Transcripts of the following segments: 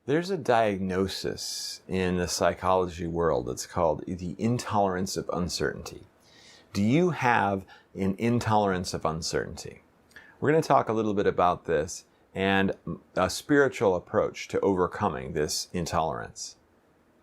There's a diagnosis in the psychology world that's called the intolerance of uncertainty. Do you have an intolerance of uncertainty? We're going to talk a little bit about this and a spiritual approach to overcoming this intolerance.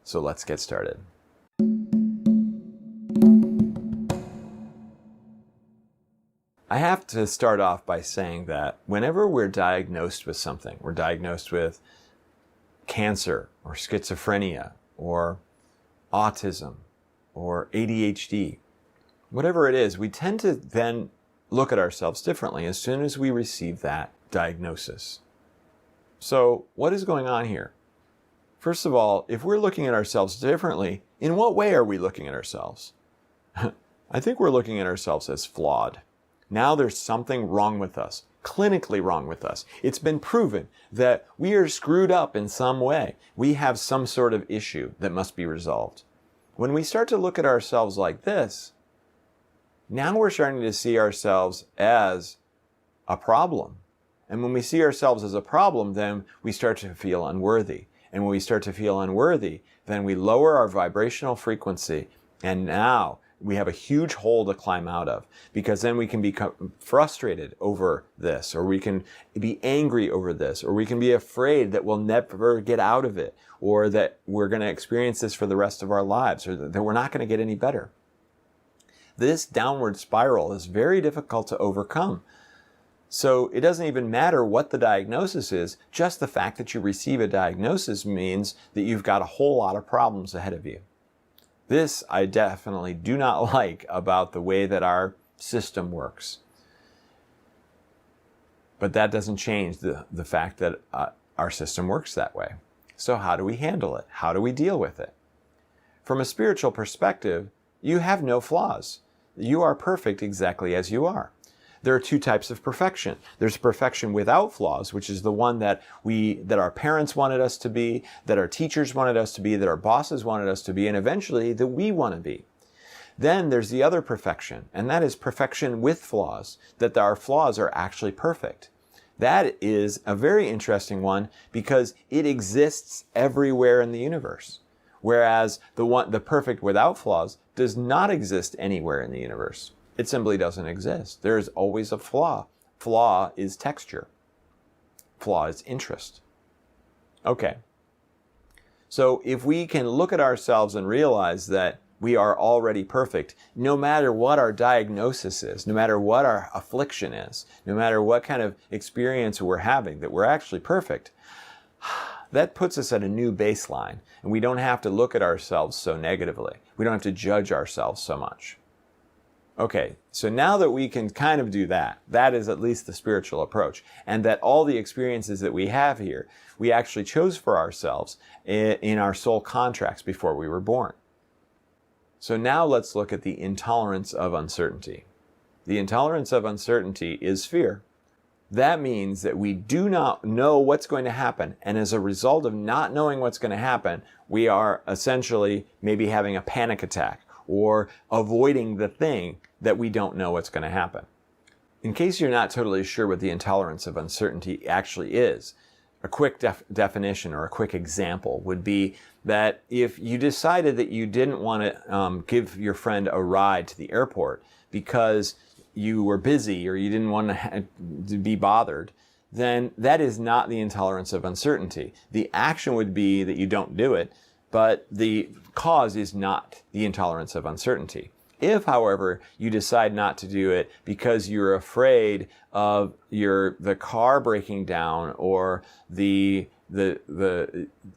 So let's get started. I have to start off by saying that whenever we're diagnosed with something, we're diagnosed with cancer or schizophrenia or autism or ADHD, whatever it is, we tend to then look at ourselves differently as soon as we receive that diagnosis. So what is going on here? First of all, if we're looking at ourselves differently, in what way are we looking at ourselves? I think we're looking at ourselves as flawed. Now there's something wrong with us, clinically wrong with us. It's been proven that we are screwed up in some way. We have some sort of issue that must be resolved. When we start to look at ourselves like this, now we're starting to see ourselves as a problem. And when we see ourselves as a problem, then we start to feel unworthy. And when we start to feel unworthy, then we lower our vibrational frequency, and now we have a huge hole to climb out of, because then we can become frustrated over this, or we can be angry over this, or we can be afraid that we'll never get out of it, or that we're going to experience this for the rest of our lives, or that we're not going to get any better. This downward spiral is very difficult to overcome. So it doesn't even matter what the diagnosis is, just the fact that you receive a diagnosis means that you've got a whole lot of problems ahead of you. This I definitely do not like about the way that our system works. But that doesn't change the fact that our system works that way. So how do we handle it? How do we deal with it? From a spiritual perspective, you have no flaws. You are perfect exactly as you are. There are two types of perfection. There's perfection without flaws, which is the one that our parents wanted us to be, that our teachers wanted us to be, that our bosses wanted us to be, and eventually that we want to be. Then there's the other perfection, and that is perfection with flaws, that our flaws are actually perfect. That is a very interesting one because it exists everywhere in the universe, whereas the perfect without flaws does not exist anywhere in the universe. It simply doesn't exist. There is always a flaw. Flaw is texture. Flaw is interest. Okay. So if we can look at ourselves and realize that we are already perfect, no matter what our diagnosis is, no matter what our affliction is, no matter what kind of experience we're having, that we're actually perfect, that puts us at a new baseline. And we don't have to look at ourselves so negatively. We don't have to judge ourselves so much. Okay, so now that we can kind of do that, that is at least the spiritual approach, and that all the experiences that we have here, we actually chose for ourselves in our soul contracts before we were born. So now let's look at the intolerance of uncertainty. The intolerance of uncertainty is fear. That means that we do not know what's going to happen, and as a result of not knowing what's going to happen, we are essentially maybe having a panic attack, or avoiding the thing that we don't know what's going to happen. In case you're not totally sure what the intolerance of uncertainty actually is, a quick definition or a quick example would be that if you decided that you didn't want to give your friend a ride to the airport because you were busy or you didn't want to be bothered, then that is not the intolerance of uncertainty. The action would be that you don't do it, but the cause is not the intolerance of uncertainty. If, however, you decide not to do it because you're afraid of the car breaking down or the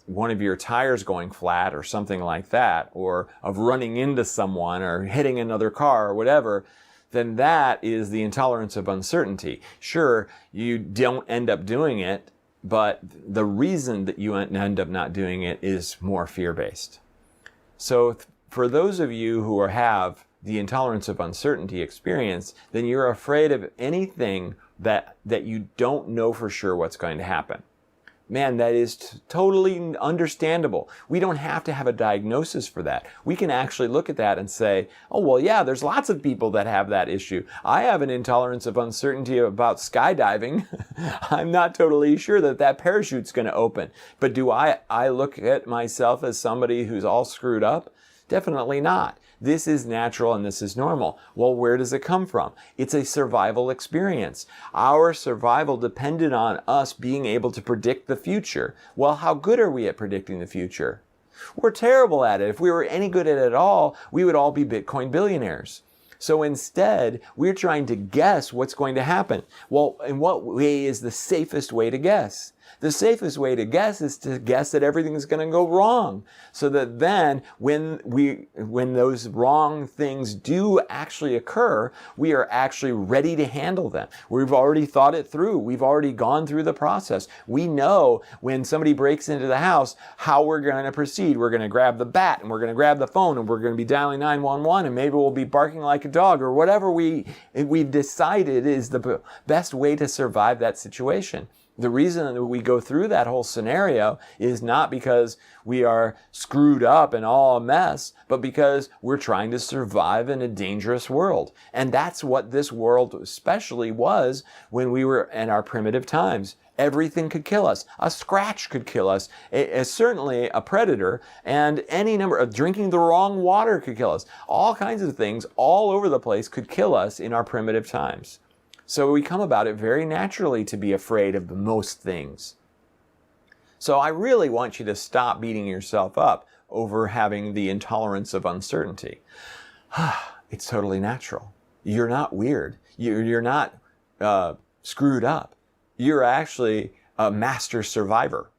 one of your tires going flat or something like that, or of running into someone or hitting another car or whatever, then that is the intolerance of uncertainty. Sure, you don't end up doing it, but the reason that you end up not doing it is more fear-based. So for those of you who have the intolerance of uncertainty experience, then you're afraid of anything that you don't know for sure what's going to happen. Man, that is totally understandable. We don't have to have a diagnosis for that. We can actually look at that and say, oh, well, yeah, there's lots of people that have that issue. I have an intolerance of uncertainty about skydiving. I'm not totally sure that that parachute's going to open. But do I look at myself as somebody who's all screwed up? Definitely not. This is natural and this is normal. Well, where does it come from? It's a survival experience. Our survival depended on us being able to predict the future. Well, how good are we at predicting the future? We're terrible at it. If we were any good at it at all, we would all be Bitcoin billionaires. So instead, we're trying to guess what's going to happen. Well, in what way is the safest way to guess? The safest way to guess is to guess that everything's going to go wrong. So that then when those wrong things do actually occur, we are actually ready to handle them. We've already thought it through. We've already gone through the process. We know when somebody breaks into the house, how we're going to proceed. We're going to grab the bat and we're going to grab the phone and we're going to be dialing 911 and maybe we'll be barking like a dog or whatever we've decided is the best way to survive that situation. The reason that we go through that whole scenario is not because we are screwed up and all a mess, but because we're trying to survive in a dangerous world. And that's what this world especially was when we were in our primitive times. Everything could kill us. A scratch could kill us. Certainly a predator, and any number of drinking the wrong water could kill us. All kinds of things all over the place could kill us in our primitive times. So we come about it very naturally to be afraid of the most things. So I really want you to stop beating yourself up over having the intolerance of uncertainty. It's totally natural. You're not weird. You're not screwed up. You're actually a master survivor.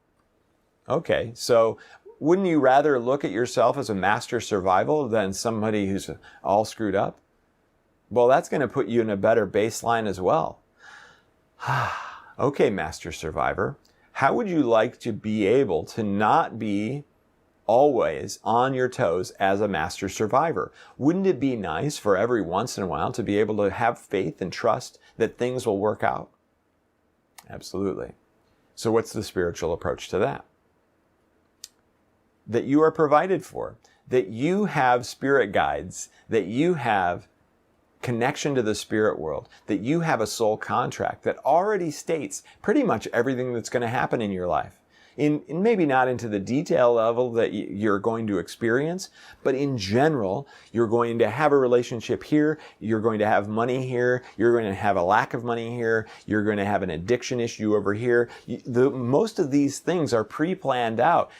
Okay, so wouldn't you rather look at yourself as a master survivor than somebody who's all screwed up? Well, that's going to put you in a better baseline as well. Okay, Master Survivor, how would you like to be able to not be always on your toes as a Master Survivor? Wouldn't it be nice for every once in a while to be able to have faith and trust that things will work out? Absolutely. So what's the spiritual approach to that? That you are provided for, that you have spirit guides, that you have connection to the spirit world, that you have a soul contract that already states pretty much everything that's going to happen in your life. In maybe not into the detail level that you're going to experience, but in general, you're going to have a relationship here, you're going to have money here, you're going to have a lack of money here, you're going to have an addiction issue over here. Most of these things are pre-planned out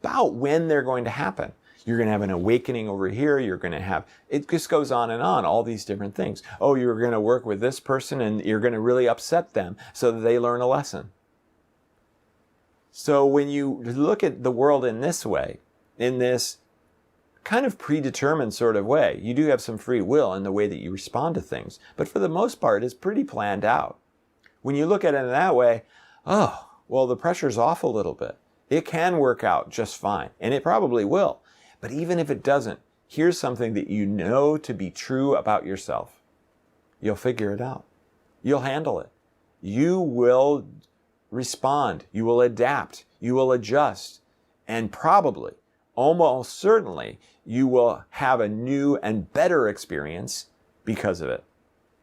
about when they're going to happen. You're going to have an awakening over here. You're going to have, it just goes on and on, all these different things. Oh, you're going to work with this person and you're going to really upset them so that they learn a lesson. So when you look at the world in this way, in this kind of predetermined sort of way, you do have some free will in the way that you respond to things. But for the most part, it's pretty planned out. When you look at it in that way, oh, well, the pressure's off a little bit. It can work out just fine, and it probably will. But even if it doesn't, here's something that you know to be true about yourself. You'll figure it out. You'll handle it. You will respond. You will adapt. You will adjust. And probably, almost certainly, you will have a new and better experience because of it.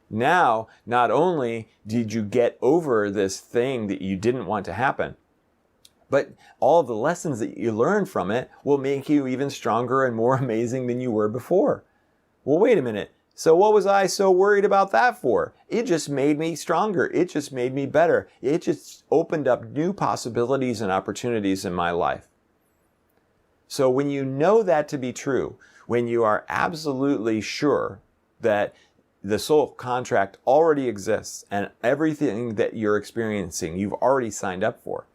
Now, not only did you get over this thing that you didn't want to happen, but all of the lessons that you learn from it will make you even stronger and more amazing than you were before. Well, wait a minute. So what was I so worried about that for? It just made me stronger. It just made me better. It just opened up new possibilities and opportunities in my life. So when you know that to be true, when you are absolutely sure that the soul contract already exists and everything that you're experiencing, you've already signed up for,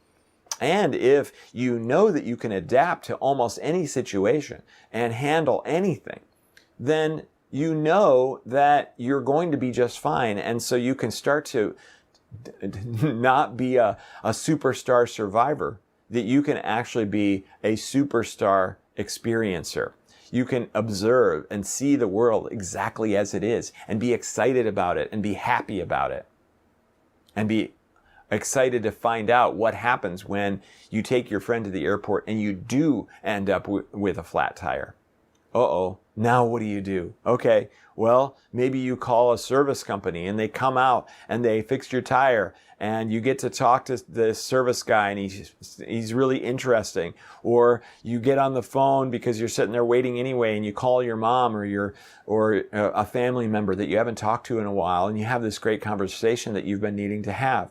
and if you know that you can adapt to almost any situation and handle anything, then you know that you're going to be just fine. And so you can start to not be a superstar survivor, that you can actually be a superstar experiencer. You can observe and see the world exactly as it is and be excited about it and be happy about it and be excited to find out what happens when you take your friend to the airport and you do end up with a flat tire. Uh-oh, now what do? Okay, well, maybe you call a service company and they come out and they fix your tire and you get to talk to the service guy and he's really interesting. Or you get on the phone because you're sitting there waiting anyway and you call your mom or a family member that you haven't talked to in a while and you have this great conversation that you've been needing to have.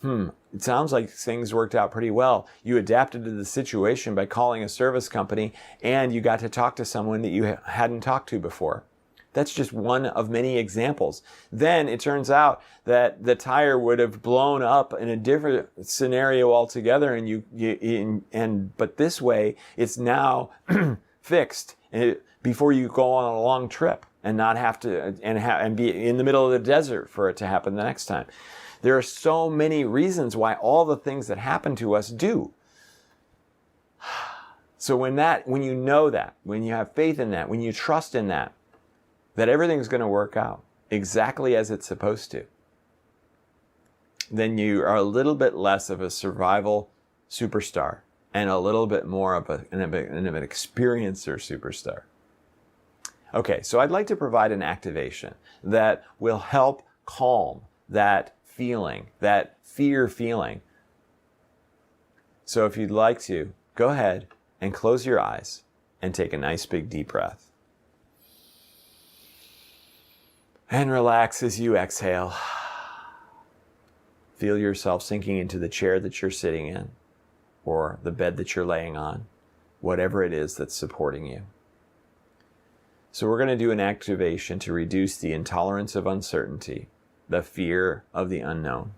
It sounds like things worked out pretty well. You adapted to the situation by calling a service company and you got to talk to someone that you hadn't talked to before. That's just one of many examples. Then it turns out that the tire would have blown up in a different scenario altogether, but this way it's now fixed before you go on a long trip and not have to and be in the middle of the desert for it to happen the next time. There are so many reasons why all the things that happen to us do. So when you know that, when you have faith in that, when you trust in that everything's going to work out exactly as it's supposed to, then you are a little bit less of a survival superstar and a little bit more of an experiencer superstar. Okay, so I'd like to provide an activation that will help calm that feeling, that fear feeling. So if you'd like to, go ahead and close your eyes and take a nice big deep breath. And relax as you exhale. Feel yourself sinking into the chair that you're sitting in or the bed that you're laying on, whatever it is that's supporting you. So we're going to do an activation to reduce the intolerance of uncertainty, the fear of the unknown.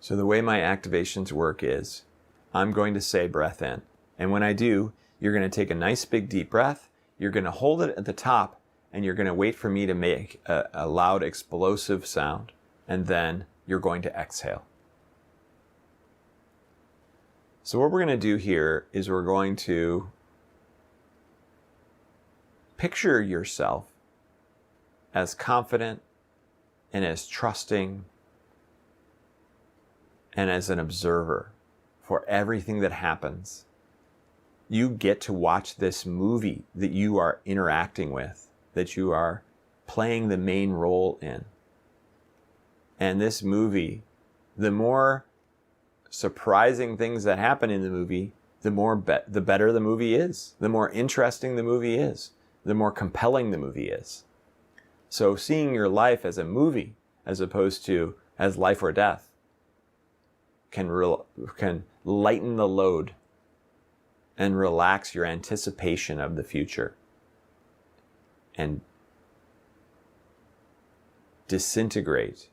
So the way my activations work is, I'm going to say breath in. And when I do, you're going to take a nice big deep breath, you're going to hold it at the top, and you're going to wait for me to make a loud explosive sound. And then you're going to exhale. So what we're going to do here is we're going to picture yourself as confident and as trusting and as an observer for everything that happens. You get to watch this movie that you are interacting with, that you are playing the main role in. And this movie, the more surprising things that happen in the movie, the better the movie is, the more interesting the movie is, the more compelling the movie is. So seeing your life as a movie as opposed to as life or death can lighten the load and relax your anticipation of the future and disintegrate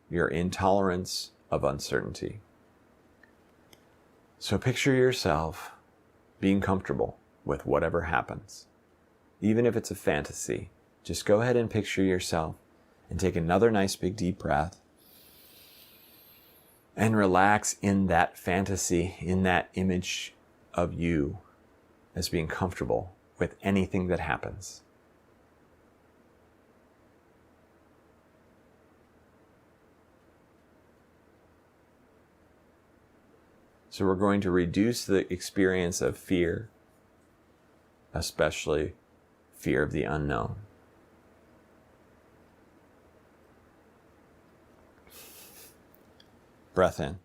your intolerance of uncertainty. So picture yourself being comfortable with whatever happens. Even if it's a fantasy, just go ahead and picture yourself and take another nice big deep breath and relax in that fantasy, in that image of you as being comfortable with anything that happens. So we're going to reduce the experience of fear, especially fear of the unknown. Breath in.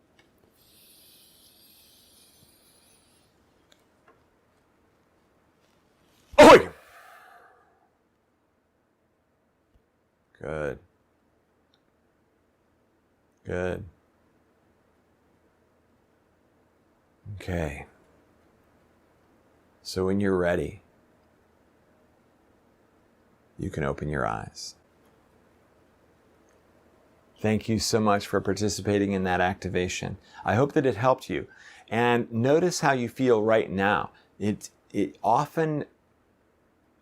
Oi! Good. Good. Okay. So when you're ready, you can open your eyes. Thank you so much for participating in that activation. I hope that it helped you. And notice how you feel right now. It often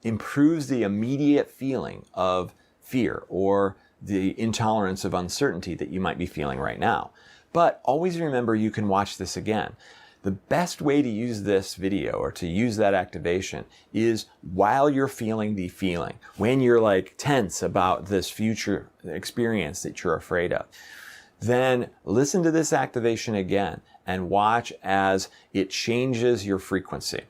improves the immediate feeling of fear or the intolerance of uncertainty that you might be feeling right now. But always remember you can watch this again. The best way to use this video or to use that activation is while you're feeling the feeling, when you're like tense about this future experience that you're afraid of. Then listen to this activation again and watch as it changes your frequency.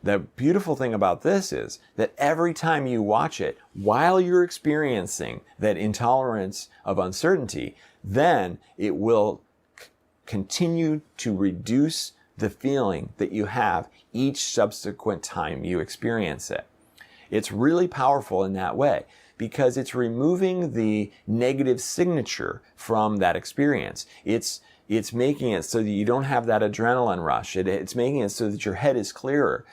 The beautiful thing about this is that every time you watch it, while you're experiencing that intolerance of uncertainty, then it will continue to reduce the feeling that you have each subsequent time you experience it. It's really powerful in that way because it's removing the negative signature from that experience. It's making it so that you don't have that adrenaline rush. It's making it so that your head is clearer.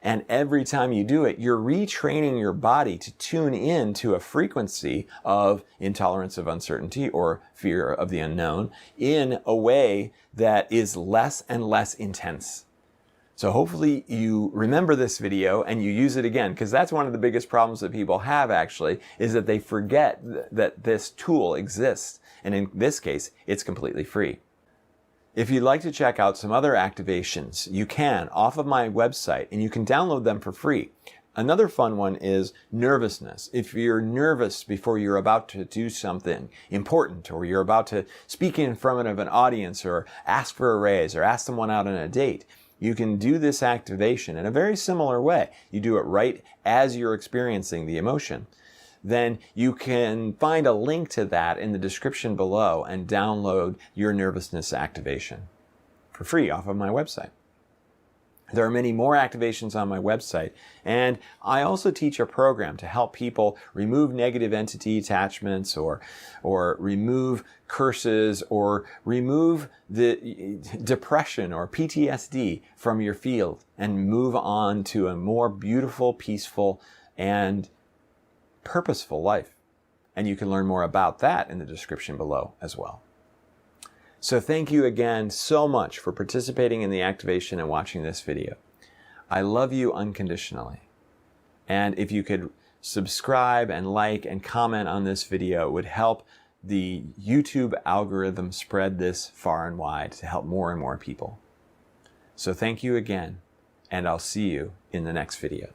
And every time you do it, you're retraining your body to tune in to a frequency of intolerance of uncertainty or fear of the unknown in a way that is less and less intense. So hopefully you remember this video and you use it again, because that's one of the biggest problems that people have actually, is that they forget that this tool exists. And in this case, it's completely free. If you'd like to check out some other activations, you can off of my website, and you can download them for free. Another fun one is nervousness. If you're nervous before you're about to do something important, or you're about to speak in front of an audience, or ask for a raise, or ask someone out on a date, you can do this activation in a very similar way. You do it right as you're experiencing the emotion. Then you can find a link to that in the description below and download your nervousness activation for free off of my website. There are many more activations on my website, and I also teach a program to help people remove negative entity attachments or remove curses or remove the depression or PTSD from your field and move on to a more beautiful, peaceful, and purposeful life. And you can learn more about that in the description below as well. So thank you again so much for participating in the activation and watching this video. I love you unconditionally. And if you could subscribe and like and comment on this video, it would help the YouTube algorithm spread this far and wide to help more and more people. So thank you again, and I'll see you in the next video.